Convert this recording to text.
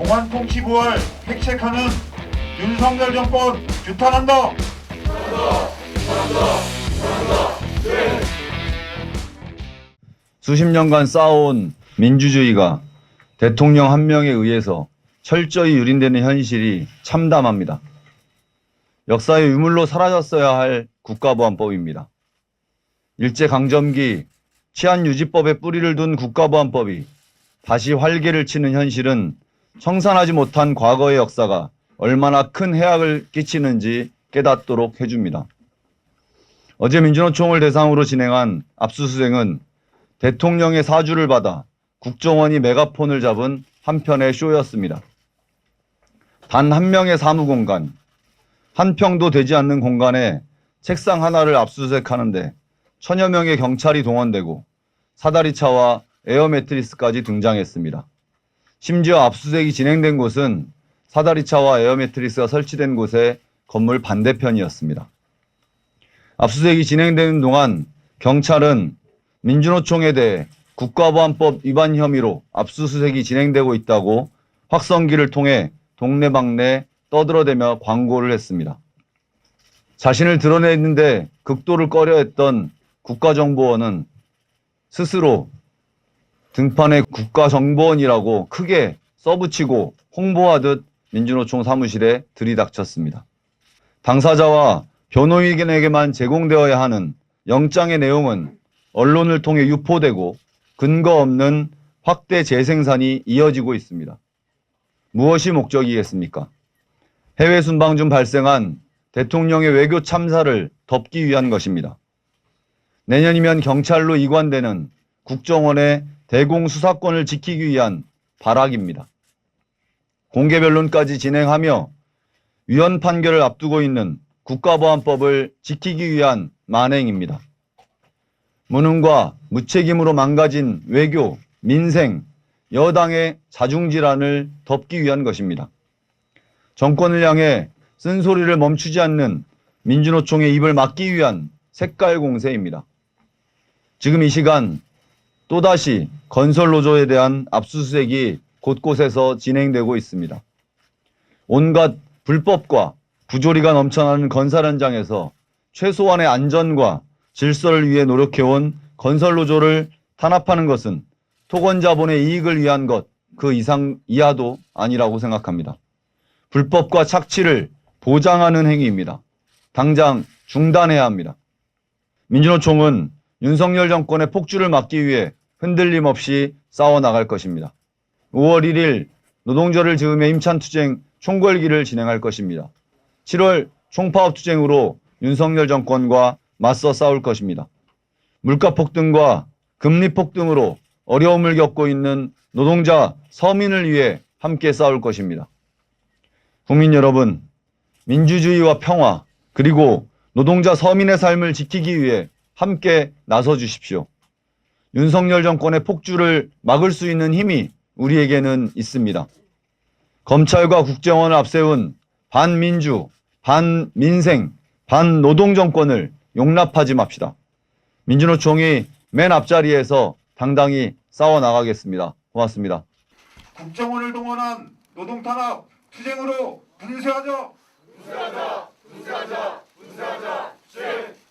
공안 통치부를 획책하는 윤석열 정권 규탄한다. 수십 년간 쌓아온 민주주의가 대통령 한 명에 의해서 철저히 유린되는 현실이 참담합니다. 역사의 유물로 사라졌어야 할 국가보안법입니다. 일제강점기 치안유지법에 뿌리를 둔 국가보안법이 다시 활개를 치는 현실은 청산하지 못한 과거의 역사가 얼마나 큰 해악을 끼치는지 깨닫도록 해줍니다. 어제 민주노총을 대상으로 진행한 압수수색은 대통령의 사주를 받아 국정원이 메가폰을 잡은 한편의 쇼였습니다. 단 한 명의 사무공간, 한 평도 되지 않는 공간에 책상 하나를 압수수색하는데 천여 명의 경찰이 동원되고 사다리차와 에어매트리스까지 등장했습니다. 심지어 압수수색이 진행된 곳은 사다리차와 에어매트리스가 설치된 곳의 건물 반대편이었습니다. 압수수색이 진행되는 동안 경찰은 민주노총에 대해 국가보안법 위반 혐의로 압수수색이 진행되고 있다고 확성기를 통해 동네방네 떠들어대며 광고를 했습니다. 자신을 드러내는데 극도를 꺼려했던 국가정보원은 스스로 등판에 국가정보원이라고 크게 써붙이고 홍보하듯 민주노총 사무실에 들이닥쳤습니다. 당사자와 변호인에게만 제공되어야 하는 영장의 내용은 언론을 통해 유포되고 근거 없는 확대 재생산이 이어지고 있습니다. 무엇이 목적이겠습니까? 해외 순방 중 발생한 대통령의 외교 참사를 덮기 위한 것입니다. 내년이면 경찰로 이관되는 국정원의 대공수사권을 지키기 위한 발악입니다. 공개 변론까지 진행하며 위헌 판결을 앞두고 있는 국가보안법을 지키기 위한 만행입니다. 무능과 무책임으로 망가진 외교, 민생, 여당의 자중질환을 덮기 위한 것입니다. 정권을 향해 쓴소리를 멈추지 않는 민주노총의 입을 막기 위한 색깔 공세입니다. 지금 이 시간 또다시 건설노조에 대한 압수수색이 곳곳에서 진행되고 있습니다. 온갖 불법과 부조리가 넘쳐나는 건설 현장에서 최소한의 안전과 질서를 위해 노력해온 건설노조를 탄압하는 것은 토건자본의 이익을 위한 것 그 이상 이하도 아니라고 생각합니다. 불법과 착취를 보장하는 행위입니다. 당장 중단해야 합니다. 민주노총은 윤석열 정권의 폭주를 막기 위해 흔들림 없이 싸워나갈 것입니다. 5월 1일 노동절을 즈음해 힘찬투쟁 총궐기를 진행할 것입니다. 7월 총파업투쟁으로 윤석열 정권과 맞서 싸울 것입니다. 물가 폭등과 금리 폭등으로 어려움을 겪고 있는 노동자, 서민을 위해 함께 싸울 것입니다. 국민 여러분, 민주주의와 평화, 그리고 노동자, 서민의 삶을 지키기 위해 함께 나서 주십시오. 윤석열 정권의 폭주를 막을 수 있는 힘이 우리에게는 있습니다. 검찰과 국정원을 앞세운 반민주, 반민생, 반노동 정권을 용납하지 맙시다. 민주노총이 맨 앞자리에서 당당히 싸워나가겠습니다. 고맙습니다. 국정원을 동원한 노동탄압 투쟁으로 분쇄하자. 분쇄하자. 분쇄하자. 분쇄하자. 분쇄하자.